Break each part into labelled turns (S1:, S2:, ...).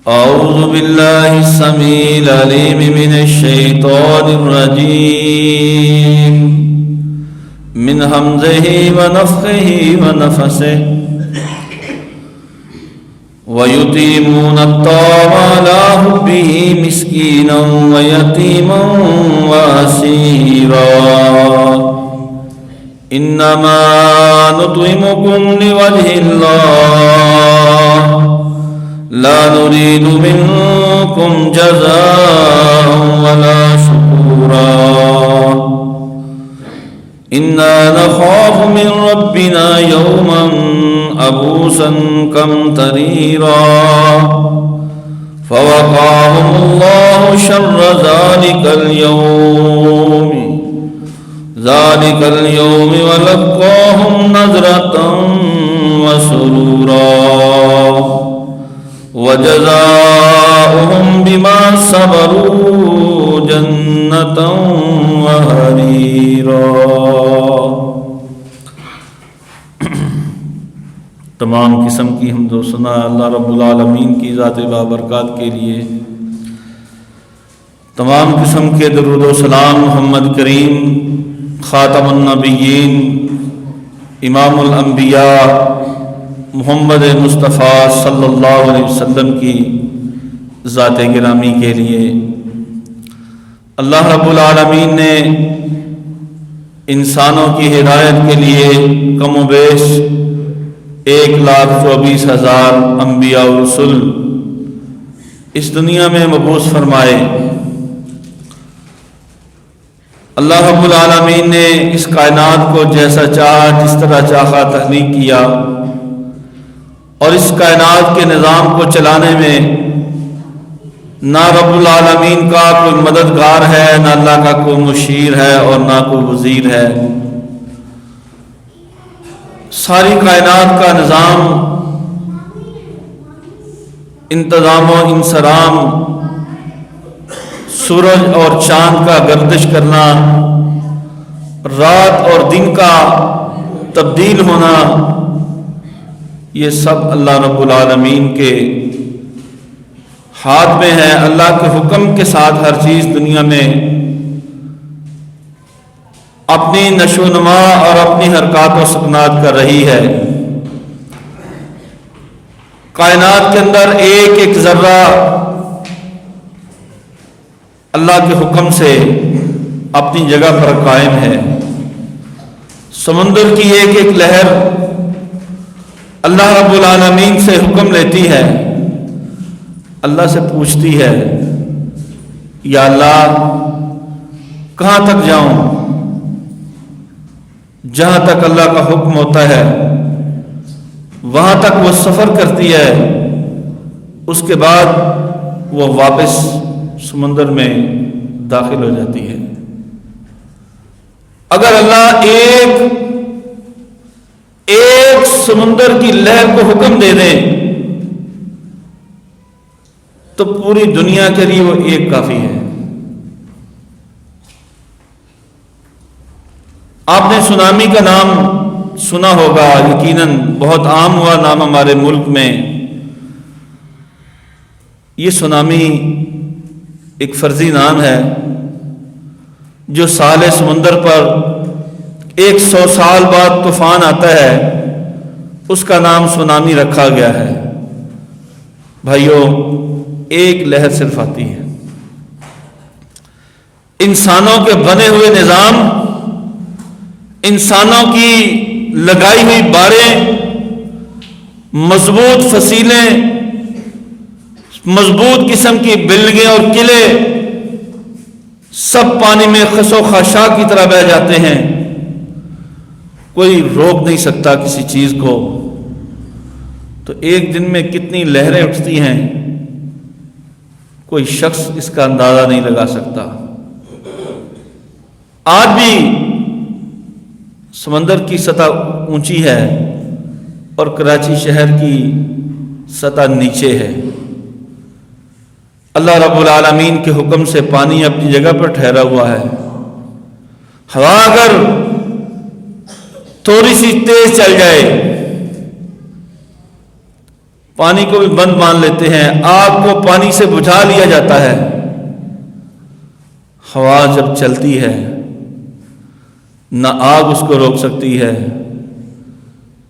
S1: أعوذ بالله السميع العليم من الشيطان الرجيم من همزه ونفخه ونفثه ويطعمون الطعام على حبه مسكينا ويتيما وأسيرا إنما نطعمكم لوجه الله لا نريد منكم جزاء ولا شكورا إنا نخاف من ربنا يوما عبوسا قمطريرا فوقاهم الله شر ذلك اليوم ولقاهم نضرة وسرورا وجزاؤهم بما صبروا جنة وحريرا۔ تمام قسم کی حمد و ثنا اللہ رب العالمین کی ذات بابرکات کے لیے، تمام قسم کے درود و سلام محمد کریم خاتم النبیین امام الانبیاء محمد مصطفیٰ صلی اللہ علیہ وسلم کی ذات گرامی کے لیے۔ اللہ رب العالمین نے انسانوں کی ہدایت کے لیے کم و بیش 1,24,000 انبیاء و رسول اس دنیا میں مبعوث فرمائے۔ اللہ رب العالمین نے اس کائنات کو جیسا چاہا، جس طرح چاہا تخلیق کیا، اور اس کائنات کے نظام کو چلانے میں نہ رب العالمین کا کوئی مددگار ہے، نہ اللہ کا کوئی مشیر ہے، اور نہ کوئی وزیر ہے۔ ساری کائنات کا نظام، انتظام و انصرام، سورج اور چاند کا گردش کرنا، رات اور دن کا تبدیل ہونا، یہ سب اللہ رب العالمین کے ہاتھ میں ہے۔ اللہ کے حکم کے ساتھ ہر چیز دنیا میں اپنی نشو و نما اور اپنی حرکات و سکنات کر رہی ہے۔ کائنات کے اندر ایک ایک ذرہ اللہ کے حکم سے اپنی جگہ پر قائم ہے۔ سمندر کی ایک ایک لہر اللہ رب العالمین سے حکم لیتی ہے، اللہ سے پوچھتی ہے یا اللہ کہاں تک جاؤں؟ جہاں تک اللہ کا حکم ہوتا ہے وہاں تک وہ سفر کرتی ہے، اس کے بعد وہ واپس سمندر میں داخل ہو جاتی ہے۔ اگر اللہ ایک سمندر کی لہر کو حکم دے دیں تو پوری دنیا کے لیے وہ ایک کافی ہے۔ آپ نے سونامی کا نام سنا ہوگا، یقیناً بہت عام ہوا نام ہمارے ملک میں۔ یہ سونامی ایک فرضی نام ہے جو سال سمندر پر 100 سال بعد طوفان آتا ہے، اس کا نام سونامی رکھا گیا ہے۔ بھائیوں، ایک لہر صرف آتی ہے، انسانوں کے بنے ہوئے نظام، انسانوں کی لگائی ہوئی باڑیں، مضبوط فصیلیں، مضبوط قسم کی بلڈنگیں اور قلعے سب پانی میں خس و خاشاک کی طرح بہہ جاتے ہیں۔ کوئی روک نہیں سکتا کسی چیز کو۔ تو ایک دن میں کتنی لہریں اٹھتی ہیں، کوئی شخص اس کا اندازہ نہیں لگا سکتا۔ آج بھی سمندر کی سطح اونچی ہے اور کراچی شہر کی سطح نیچے ہے۔ اللہ رب العالمین کے حکم سے پانی اپنی جگہ پر ٹھہرا ہوا ہے۔ ہوا اگر تھوڑی سی تیز چل جائے، پانی کو بھی بند مان لیتے ہیں، آگ کو پانی سے بجھا لیا جاتا ہے۔ ہوا جب چلتی ہے نہ آگ اس کو روک سکتی ہے،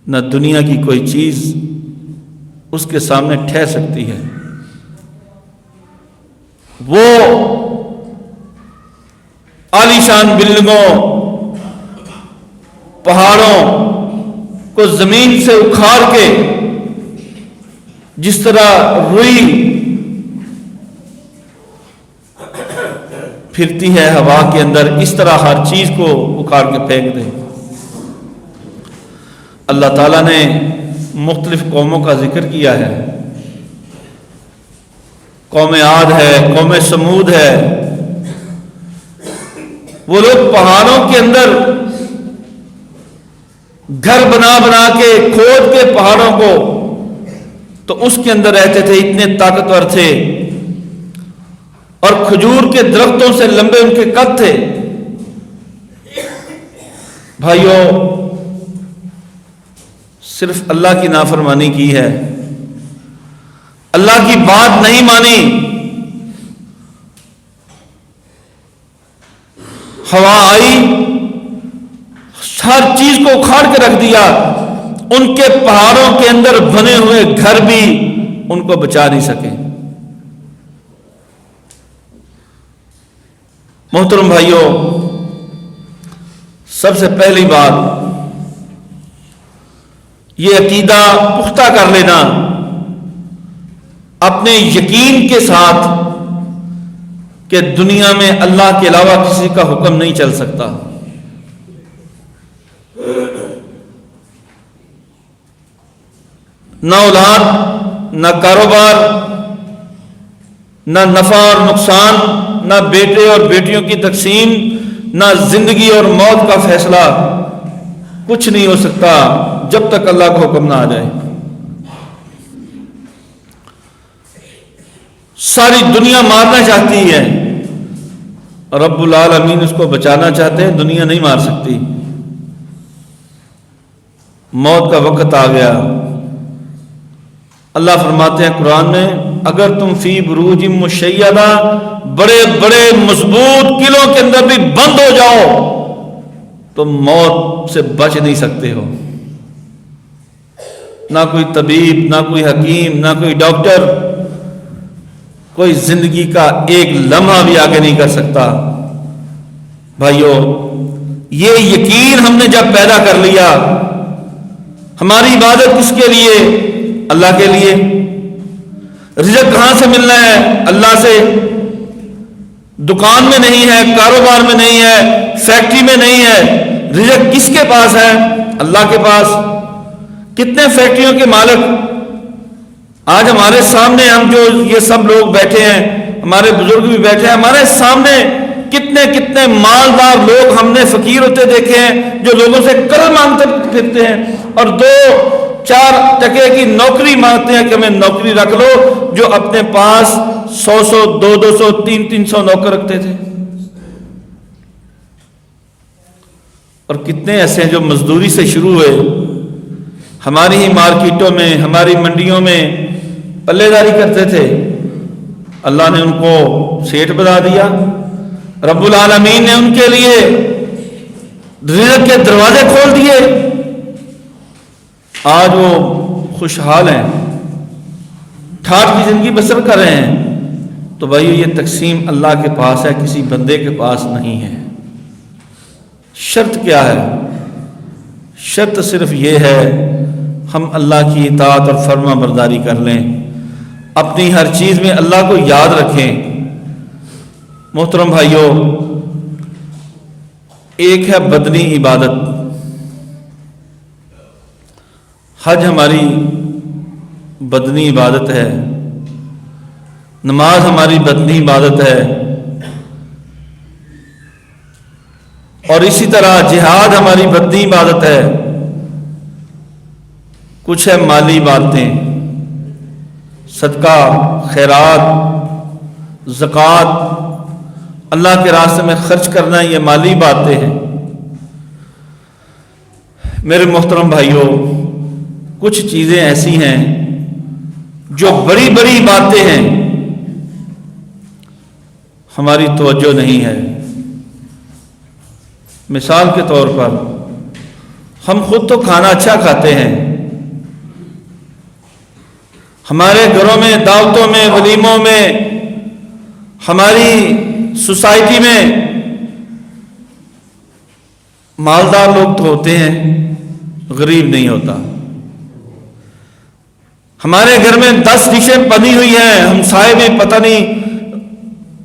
S1: نہ دنیا کی کوئی چیز اس کے سامنے ٹھہر سکتی ہے۔ وہ عالیشان بلڈنگوں، پہاڑوں کو زمین سے اکھاڑ کے جس طرح روئی پھرتی ہے ہوا کے اندر، اس طرح ہر چیز کو اکھاڑ کے پھینک دے۔ اللہ تعالیٰ نے مختلف قوموں کا ذکر کیا ہے، قوم عاد ہے، قوم سمود ہے۔ وہ لوگ پہاڑوں کے اندر گھر بنا بنا کے کھود کے پہاڑوں کو تو اس کے اندر رہتے تھے، اتنے طاقتور تھے، اور کھجور کے درختوں سے لمبے ان کے قد تھے۔ بھائیوں، صرف اللہ کی نافرمانی کی ہے، اللہ کی بات نہیں مانی، ہوا آئی ہر چیز کو اکھاڑ کے رکھ دیا، ان کے پہاڑوں کے اندر بنے ہوئے گھر بھی ان کو بچا نہیں سکے۔ محترم بھائیوں، سب سے پہلی بات یہ عقیدہ پختہ کر لینا اپنے یقین کے ساتھ کہ دنیا میں اللہ کے علاوہ کسی کا حکم نہیں چل سکتا۔ نہ اولاد، نہ کاروبار، نہ نفع اور نقصان، نہ بیٹے اور بیٹیوں کی تقسیم، نہ زندگی اور موت کا فیصلہ، کچھ نہیں ہو سکتا جب تک اللہ کا حکم نہ آ جائے۔ ساری دنیا مارنا چاہتی ہے، رب العالمین اس کو بچانا چاہتے ہیں، دنیا نہیں مار سکتی۔ موت کا وقت آ گیا، اللہ فرماتے ہیں قرآن میں، اگر تم فی بروج مشیدہ، بڑے بڑے مضبوط قلعوں کے اندر بھی بند ہو جاؤ تو موت سے بچ نہیں سکتے ہو۔ نہ کوئی طبیب، نہ کوئی حکیم، نہ کوئی ڈاکٹر کوئی زندگی کا ایک لمحہ بھی آگے نہیں کر سکتا۔ بھائیو، یہ یقین ہم نے جب پیدا کر لیا، ہماری عبادت کس کے لیے؟ اللہ کے لیے۔ رزق کہاں سے ملنا ہے؟ اللہ سے۔ دکان میں نہیں ہے، کاروبار میں نہیں ہے، فیکٹری میں نہیں ہے، رزق کس کے پاس ہے؟ اللہ کے پاس۔ کتنے فیکٹریوں کے مالک آج ہمارے سامنے، ہم جو یہ سب لوگ بیٹھے ہیں، ہمارے بزرگ بھی بیٹھے ہیں، ہمارے سامنے کتنے کتنے مالدار لوگ ہم نے فقیر ہوتے دیکھے ہیں، جو لوگوں سے قرض مانگتے پھرتے ہیں اور 2-4 ٹکے کی نوکری مانگتے ہیں کہ ہمیں نوکری رکھ لو، جو اپنے پاس 100 200 300 نوکر رکھتے تھے۔ اور کتنے ایسے ہیں جو مزدوری سے شروع ہوئے، ہماری ہی مارکیٹوں میں، ہماری منڈیوں میں پلے داری کرتے تھے، اللہ نے ان کو سیٹ بنا دیا، رب العالمین نے ان کے لیے رزق کے دروازے کھول دیے، آج وہ خوشحال ہیں، ٹھاٹھ کی زندگی بسر کر رہے ہیں۔ تو بھائی یہ تقسیم اللہ کے پاس ہے، کسی بندے کے پاس نہیں ہے۔ شرط کیا ہے؟ شرط صرف یہ ہے ہم اللہ کی اطاعت اور فرما برداری کر لیں، اپنی ہر چیز میں اللہ کو یاد رکھیں۔ محترم بھائیوں، ایک ہے بدنی عبادت، حج ہماری بدنی عبادت ہے، نماز ہماری بدنی عبادت ہے، اور اسی طرح جہاد ہماری بدنی عبادت ہے۔ کچھ ہے مالی باتیں، صدقہ، خیرات، زکوٰۃ، اللہ کے راستے میں خرچ کرنا، یہ مالی باتیں ہیں۔ میرے محترم بھائیوں، کچھ چیزیں ایسی ہیں جو بڑی بڑی باتیں ہیں ہماری توجہ نہیں ہے۔ مثال کے طور پر ہم خود تو کھانا اچھا کھاتے ہیں، ہمارے گھروں میں، دعوتوں میں، ولیموں میں، ہماری سوسائٹی میں مالدار لوگ تو ہوتے ہیں، غریب نہیں ہوتا۔ ہمارے گھر میں 10 ڈشیں بنی ہوئی ہیں، ہمسائے میں پتہ نہیں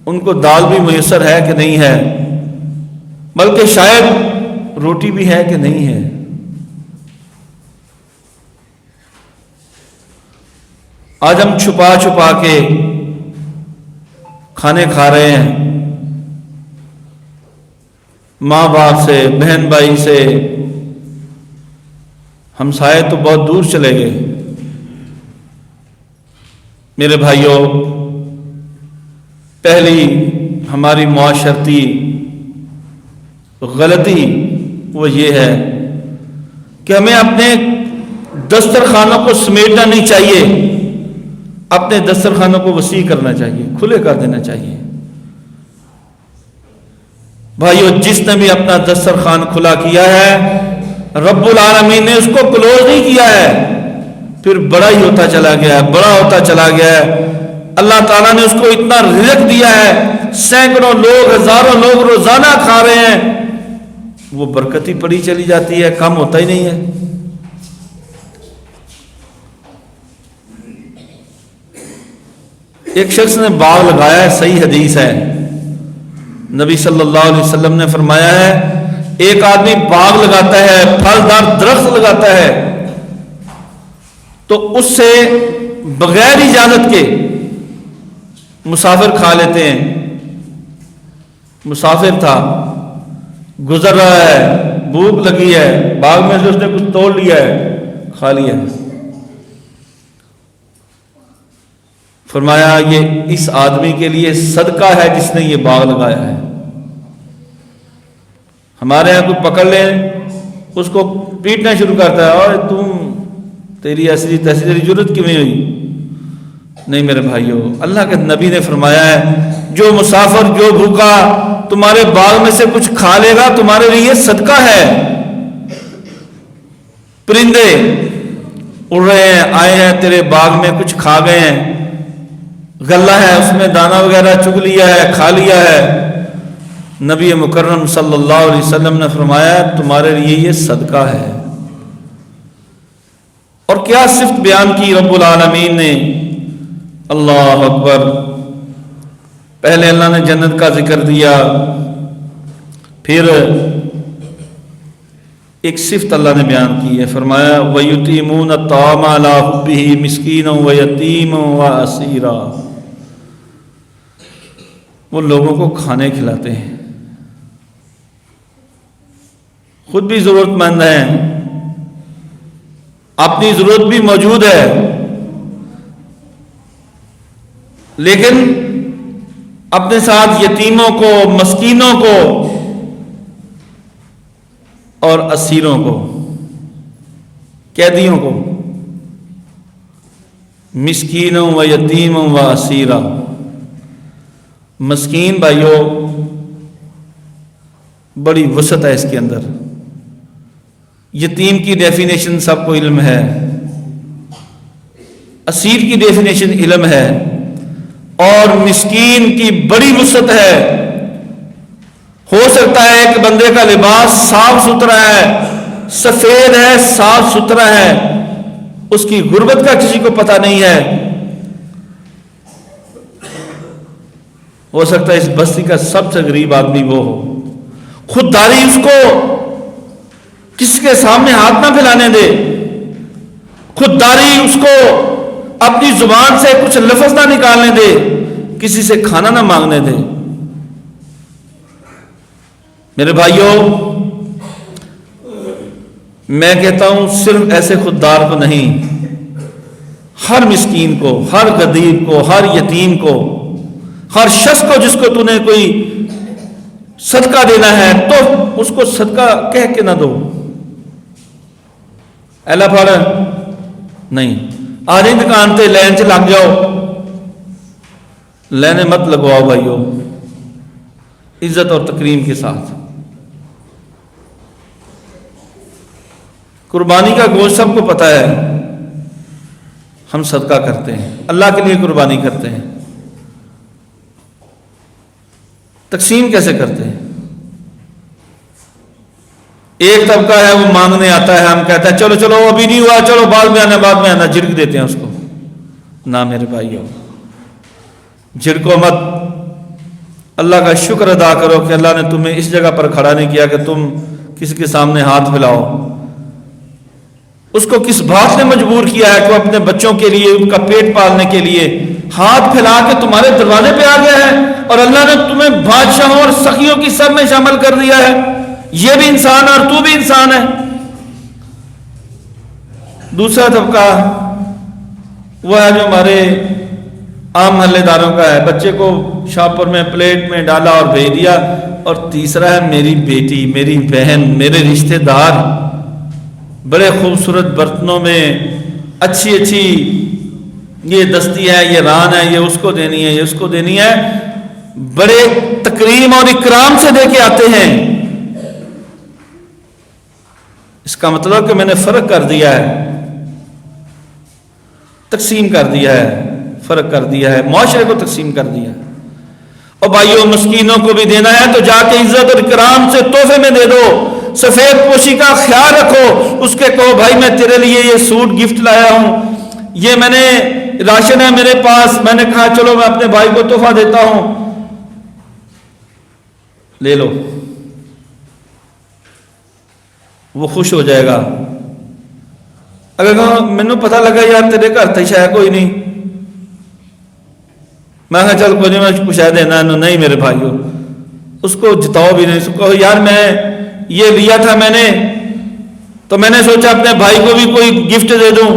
S1: ان کو دال بھی میسر ہے کہ نہیں ہے، بلکہ شاید روٹی بھی ہے کہ نہیں ہے۔ آج ہم چھپا چھپا کے کھانے کھا رہے ہیں، ماں باپ سے، بہن بھائی سے، ہمسائے تو بہت دور چلے گئے۔ میرے بھائیوں، پہلی ہماری معاشرتی غلطی وہ یہ ہے کہ ہمیں اپنے دسترخوانوں کو سمیٹنا نہیں چاہیے، اپنے دسترخوانوں کو وسیع کرنا چاہیے، کھلے کر دینا چاہیے۔ بھائیو، جس نے بھی اپنا دسترخوان کھلا کیا ہے، رب العالمین نے اس کو کلوز نہیں کیا ہے، پھر بڑا ہی ہوتا چلا گیا ہے، بڑا ہوتا چلا گیا ہے۔ اللہ تعالیٰ نے اس کو اتنا رزق دیا ہے، سینکڑوں لوگ، ہزاروں لوگ روزانہ کھا رہے ہیں، وہ برکت ہی پڑی چلی جاتی ہے، کم ہوتا ہی نہیں ہے۔ ایک شخص نے باغ لگایا ہے، صحیح حدیث ہے، نبی صلی اللہ علیہ وسلم نے فرمایا ہے ایک آدمی باغ لگاتا ہے، پھلدار درخت لگاتا ہے، تو اس سے بغیر اجازت کے مسافر کھا لیتے ہیں۔ مسافر تھا، گزر رہا ہے، بھوک لگی ہے، باغ میں سے اس نے کچھ توڑ لیا ہے، کھا لیا۔ فرمایا یہ اس آدمی کے لیے صدقہ ہے جس نے یہ باغ لگایا ہے۔ ہمارے یہاں کوئی پکڑ لے، اس کو پیٹنا شروع کرتا ہے، اور تیری ایسی تیری ضرورت کیوں نہیں ہوئی؟ نہیں میرے بھائیوں، اللہ کے نبی نے فرمایا ہے جو مسافر، جو بھوکا تمہارے باغ میں سے کچھ کھا لے گا، تمہارے لیے صدقہ ہے۔ پرندے اڑ رہے ہیں، آئے ہیں تیرے باغ میں، کچھ کھا گئے ہیں، غلہ ہے اس میں دانا وغیرہ چگ لیا ہے، کھا لیا ہے، نبی مکرم صلی اللہ علیہ وسلم نے فرمایا تمہارے لیے یہ صدقہ ہے۔ اور کیا صفت بیان کی رب العالمین نے، اللہ اکبر۔ پہلے اللہ نے جنت کا ذکر دیا، پھر ایک صفت اللہ نے بیان کی ہے، فرمایا وَيُطِعِمُونَ الطَّعَامَ عَلَىٰ حُبِّهِ مِسْكِينًا وَيَتِيمًا وَأَسِيرًا، وہ لوگوں کو کھانے کھلاتے ہیں، خود بھی ضرورت مند ہیں، اپنی ضرورت بھی موجود ہے، لیکن اپنے ساتھ یتیموں کو، مسکینوں کو اور اسیروں کو، قیدیوں کو، مسکینوں و یتیموں و اسیرا۔ مسکین بھائیوں بڑی وسعت ہے اس کے اندر، یتیم کی ڈیفینیشن سب کو علم ہے، اسیر کی ڈیفینیشن علم ہے، اور مسکین کی بڑی وسعت ہے۔ ہو سکتا ہے کہ بندے کا لباس صاف ستھرا ہے، سفید ہے، صاف ستھرا ہے، اس کی غربت کا کسی کو پتہ نہیں ہے۔ ہو سکتا ہے اس بستی کا سب سے غریب آدمی وہ ہو، خودداری اس کو کسی کے سامنے ہاتھ نہ پھیلانے دے، خودداری اس کو اپنی زبان سے کچھ لفظ نہ نکالنے دے، کسی سے کھانا نہ مانگنے دے۔ میرے بھائیوں، میں کہتا ہوں صرف ایسے خوددار کو نہیں، ہر مسکین کو، ہر غریب کو، ہر یتیم کو، ہر شخص کو جس کو تو نے کوئی صدقہ دینا ہے تو اس کو صدقہ کہہ کے نہ دو، ایلا پھاڑ نہیں، آ رہی دکان تے لائن چ لگ جاؤ، لینے مت لگواؤ بھائیو، عزت اور تکریم کے ساتھ۔ قربانی کا گوشت سب کو پتہ ہے، ہم صدقہ کرتے ہیں، اللہ کے لیے قربانی کرتے ہیں، تقسیم کیسے کرتے ہیں؟ ایک طبقہ ہے وہ مانگنے آتا ہے، ہم کہتے ہیں چلو چلو ابھی نہیں ہوا، چلو بعد میں آنا، بعد میں آنا، جھڑک دیتے ہیں اس کو۔ نہ میرے بھائیو، جھڑکو مت، اللہ کا شکر ادا کرو کہ اللہ نے تمہیں اس جگہ پر کھڑا نہیں کیا کہ تم کسی کے سامنے ہاتھ پھیلاؤ۔ اس کو کس بات نے مجبور کیا ہے کہ وہ اپنے بچوں کے لیے، ان کا پیٹ پالنے کے لیے ہاتھ پھیلا کے تمہارے دروازے پہ آ گیا ہے، اور اللہ نے تمہیں بادشاہوں اور سخیوں کی سب میں شامل کر دیا ہے۔ یہ بھی انسان ہے اور تو بھی انسان ہے۔ دوسرا طبقہ وہ ہے جو ہمارے عام محلے داروں کا ہے، بچے کو شاپر میں پلیٹ میں ڈالا اور بھیج دیا۔ اور تیسرا ہے میری بیٹی، میری بہن، میرے رشتہ دار، بڑے خوبصورت برتنوں میں اچھی اچھی یہ دستی ہے، یہ ران ہے، یہ اس کو دینی ہے، یہ اس کو دینی ہے، بڑے تکریم اور اکرام سے دے کے آتے ہیں۔ اس کا مطلب کہ میں نے فرق کر دیا ہے، تقسیم کر دیا ہے، فرق کر دیا ہے، معاشرے کو تقسیم کر دیا ہے۔ اور بھائیوں، مسکینوں کو بھی دینا ہے تو جا کے عزت اور اکرام سے تحفے میں دے دو، سفید پوشی کا خیال رکھو، اس کے کہو بھائی میں تیرے لیے یہ سوٹ گفٹ لایا ہوں، یہ میں نے راشن ہے میرے پاس، میں نے کہا چلو میں اپنے بھائی کو تحفہ دیتا ہوں، لے لو، وہ خوش ہو جائے گا۔ اگر مینوں پتہ لگا یار تیرے گھر تے شاید کوئی نہیں، میں کہا چل کوئی نہیں، میں کچھ دینا نہیں میرے بھائیو، اس کو جتاؤ بھی نہیں، اس کو یار میں یہ لیا تھا میں نے، تو میں نے سوچا اپنے بھائی کو بھی کوئی گفٹ دے دوں،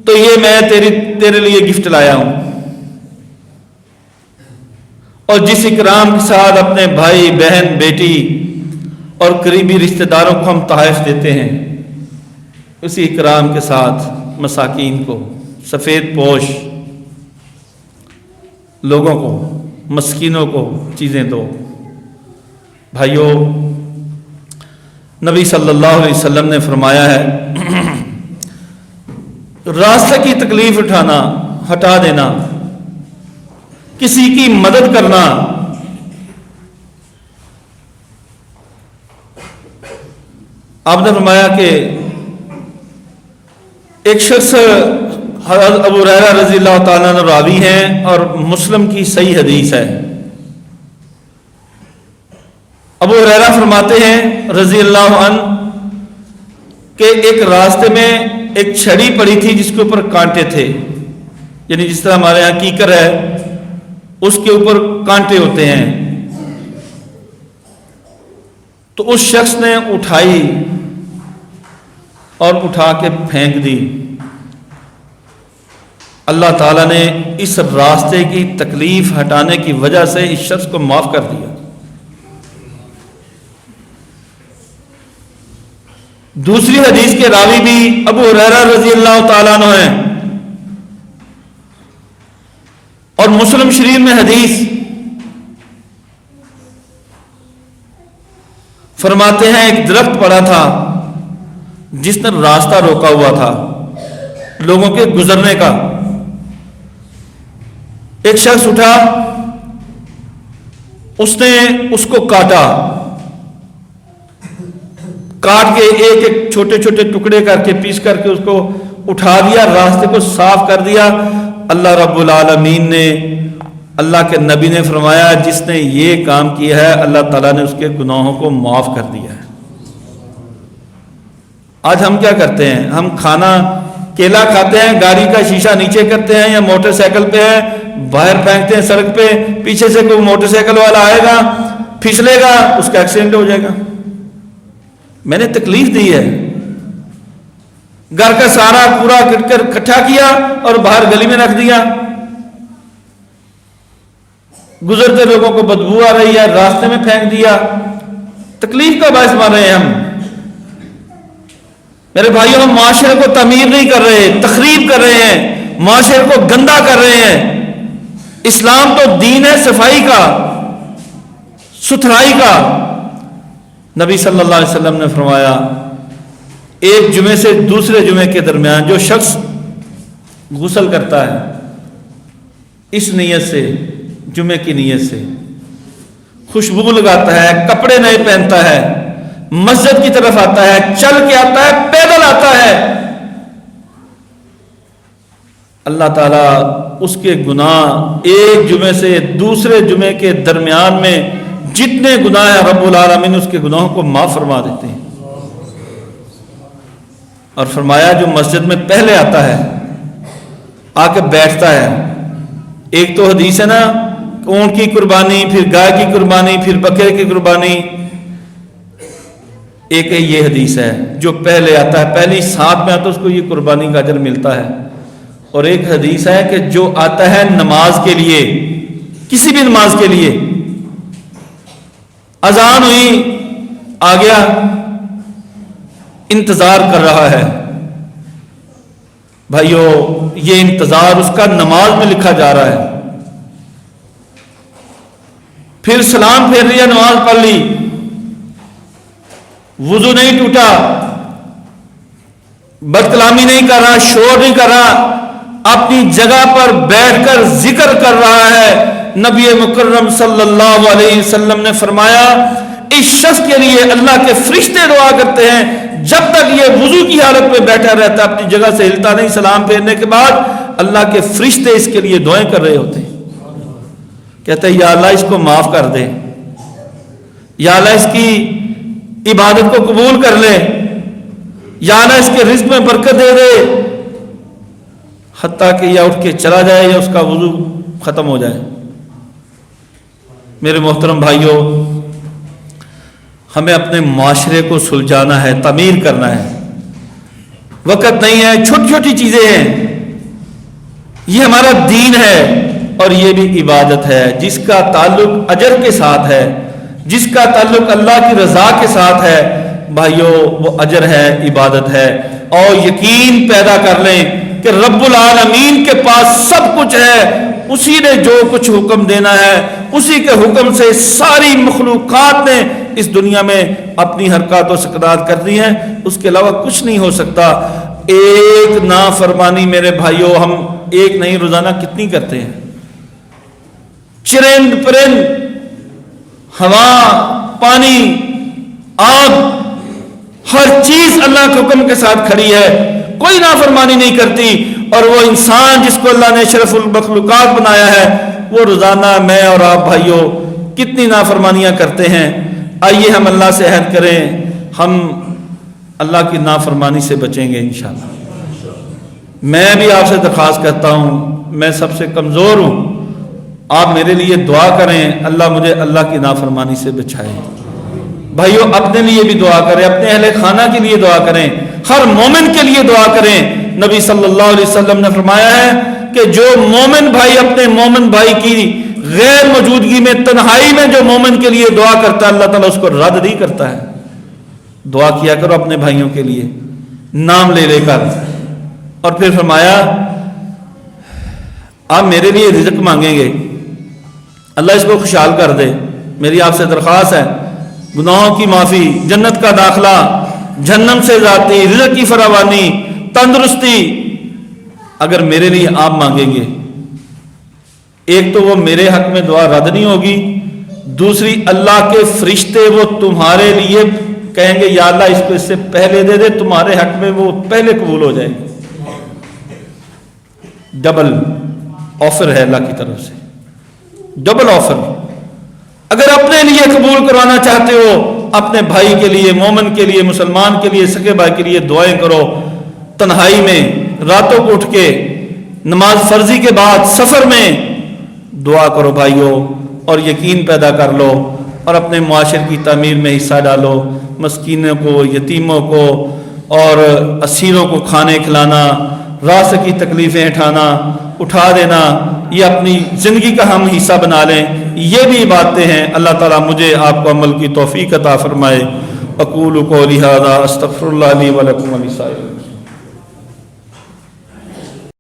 S1: تو یہ میں تیرے لیے گفٹ لایا ہوں۔ اور جس اکرام کے ساتھ اپنے بھائی بہن بیٹی اور قریبی رشتہ داروں کو ہم تحائف دیتے ہیں، اسی اکرام کے ساتھ مساکین کو، سفید پوش لوگوں کو، مسکینوں کو چیزیں دو۔ بھائیو، نبی صلی اللہ علیہ وسلم نے فرمایا ہے راستے کی تکلیف اٹھانا، ہٹا دینا، کسی کی مدد کرنا، آپ نے فرمایا کہ ایک شخص، حضرت ابو ہریرہ رضی اللہ تعالیٰ عنہ راوی ہیں اور مسلم کی صحیح حدیث ہے، ابو ہریرہ فرماتے ہیں رضی اللہ عنہ کہ ایک راستے میں ایک چھڑی پڑی تھی جس کے اوپر کانٹے تھے، یعنی جس طرح ہمارے یہاں کیکر ہے اس کے اوپر کانٹے ہوتے ہیں، تو اس شخص نے اٹھائی اور اٹھا کے پھینک دی۔ اللہ تعالیٰ نے اس راستے کی تکلیف ہٹانے کی وجہ سے اس شخص کو معاف کر دیا۔ دوسری حدیث کے راوی بھی ابو ہریرہ رضی اللہ تعالیٰ عنہ ہیں، اور مسلم شریف میں حدیث فرماتے ہیں ایک درخت پڑا تھا جس نے راستہ روکا ہوا تھا لوگوں کے گزرنے کا، ایک شخص اٹھا، اس نے اس کو کاٹا، کاٹ کے ایک ایک چھوٹے چھوٹے ٹکڑے کر کے پیس کر کے اس کو اٹھا دیا، راستے کو صاف کر دیا۔ اللہ رب العالمین نے، اللہ کے نبی نے فرمایا جس نے یہ کام کیا ہے اللہ تعالیٰ نے اس کے گناہوں کو معاف کر دیا ہے۔ آج ہم کیا کرتے ہیں؟ ہم کھانا کیلا کھاتے ہیں، گاڑی کا شیشہ نیچے کرتے ہیں یا موٹر سائیکل پہ ہے باہر پھینکتے ہیں سڑک پہ، پیچھے سے کوئی موٹر سائیکل والا آئے گا پھسلے گا، اس کا ایکسیڈنٹ ہو جائے گا۔ میں نے تکلیف دی ہے، گھر کا سارا پورا اکٹھا کیا اور باہر گلی میں رکھ دیا، گزرتے لوگوں کو بدبو آ رہی ہے، راستے میں پھینک دیا، تکلیف کا باعث بن رہے ہیں ہم۔ میرے بھائیوں، ہم معاشرے کو تعمیر نہیں کر رہے، تخریب کر رہے ہیں، معاشرے کو گندا کر رہے ہیں۔ اسلام تو دین ہے صفائی کا، ستھرائی کا۔ نبی صلی اللہ علیہ وسلم نے فرمایا ایک جمعے سے دوسرے جمعے کے درمیان جو شخص غسل کرتا ہے اس نیت سے، جمعے کی نیت سے، خوشبو لگاتا ہے، کپڑے نئے پہنتا ہے، مسجد کی طرف آتا ہے، چل کے آتا ہے، پیدل آتا ہے، اللہ تعالیٰ اس کے گناہ ایک جمعے سے دوسرے جمعے کے درمیان میں جتنے گناہ ہیں رب العالمین اس کے گناہوں کو معاف فرما دیتے ہیں۔ اور فرمایا جو مسجد میں پہلے آتا ہے، آ کے بیٹھتا ہے، ایک تو حدیث ہے نا، اونٹ کی قربانی، پھر گائے کی قربانی، پھر بکرے کی قربانی، ایک یہ حدیث ہے جو پہلے آتا ہے، پہلی ساتھ میں آتا ہے اس کو یہ قربانی کا اجر ملتا ہے۔ اور ایک حدیث ہے کہ جو آتا ہے نماز کے لیے، کسی بھی نماز کے لیے، اذان ہوئی آ گیا، انتظار کر رہا ہے، بھائیو یہ انتظار اس کا نماز میں لکھا جا رہا ہے۔ پھر سلام پھیر لیا، نماز پڑھ لی، وضو نہیں ٹوٹا، بد کلامی نہیں کر رہا، شور نہیں کر رہا، اپنی جگہ پر بیٹھ کر ذکر کر رہا ہے۔ نبی مکرم صلی اللہ علیہ وسلم نے فرمایا اس شخص کے لیے اللہ کے فرشتے دعا کرتے ہیں جب تک یہ وضو کی حالت میں بیٹھا رہتا، اپنی جگہ سے ہلتا نہیں، سلام پھیرنے کے بعد اللہ کے فرشتے اس کے لیے دعائیں کر رہے ہوتے ہیں، کہتے ہیں یا اللہ اس کو معاف کر دے، یا اللہ اس کی عبادت کو قبول کر لے، یا اللہ اس کے رزق میں برکت دے دے، حتیٰ کہ یا اٹھ کے چلا جائے یا اس کا وضو ختم ہو جائے۔ میرے محترم بھائیوں، ہمیں اپنے معاشرے کو سلجھانا ہے، تعمیر کرنا ہے، وقت نہیں ہے، چھوٹی چھوٹی چیزیں ہیں، یہ ہمارا دین ہے اور یہ بھی عبادت ہے جس کا تعلق اجر کے ساتھ ہے، جس کا تعلق اللہ کی رضا کے ساتھ ہے، بھائیوں وہ اجر ہے، عبادت ہے۔ اور یقین پیدا کر لیں کہ رب العالمین کے پاس سب کچھ ہے، اسی نے جو کچھ حکم دینا ہے اسی کے حکم سے ساری مخلوقات نے اس دنیا میں اپنی حرکات و سکنات کر دی ہیں، اس کے علاوہ کچھ نہیں ہو سکتا۔ ایک نافرمانی میرے بھائیوں ہم ایک نہیں روزانہ کتنی کرتے ہیں، چرند پرند، ہوا، پانی، آگ، ہر چیز اللہ کے حکم کے ساتھ کھڑی ہے، کوئی نافرمانی نہیں کرتی۔ اور وہ انسان جس کو اللہ نے اشرف المخلوقات بنایا ہے وہ روزانہ میں اور آپ بھائیوں کتنی نافرمانیاں کرتے ہیں۔ آئیے ہم اللہ سے عہد کریں، ہم اللہ کی نافرمانی سے بچیں گے انشاءاللہ۔ میں بھی آپ سے درخواست کرتا ہوں، میں سب سے کمزور ہوں، آپ میرے لیے دعا کریں، اللہ مجھے اللہ کی نافرمانی سے بچائے۔ بھائیوں اپنے لیے بھی دعا کریں، اپنے اہل خانہ کے لیے دعا کریں، ہر مومن کے لیے دعا کریں۔ نبی صلی اللہ علیہ وسلم نے فرمایا ہے کہ جو مومن بھائی اپنے مومن بھائی کی غیر موجودگی میں تنہائی میں جو مومن کے لیے دعا کرتا ہے اللہ تعالیٰ اس کو رد نہیں کرتا ہے۔ دعا کیا کرو اپنے بھائیوں کے لیے نام لے لے کر۔ اور پھر فرمایا آپ میرے لیے رزق مانگیں گے، اللہ اس کو خوشحال کر دے۔ میری آپ سے درخواست ہے گناہوں کی معافی، جنت کا داخلہ، جہنم سے ذاتی، رزق کی فراوانی، تندرستی، اگر میرے لیے آپ مانگیں گے، ایک تو وہ میرے حق میں دعا رد نہیں ہوگی، دوسری اللہ کے فرشتے وہ تمہارے لیے کہیں گے یا اللہ اس کو اس سے پہلے دے دے، تمہارے حق میں وہ پہلے قبول ہو جائے گی۔ ڈبل آفر ہے اللہ کی طرف سے، ڈبل آفر۔ اگر اپنے لیے قبول کروانا چاہتے ہو، اپنے بھائی کے لیے، مومن کے لیے، مسلمان کے لیے، سگے بھائی کے لیے دعائیں کرو، تنہائی میں، راتوں کو اٹھ کے، نماز فرضی کے بعد، سفر میں دعا کرو بھائیوں، اور یقین پیدا کر لو اور اپنے معاشر کی تعمیر میں حصہ ڈالو۔ مسکینوں کو، یتیموں کو اور اسیروں کو کھانے کھلانا، راست کی تکلیفیں اٹھا دینا، یہ اپنی زندگی کا ہم حصہ بنا لیں، یہ بھی باتیں ہیں۔ اللہ تعالیٰ مجھے آپ کو عمل کی توفیق عطا فرمائے۔ اقول قولی ھذا استغفر اللہ لی ولکم ولسائر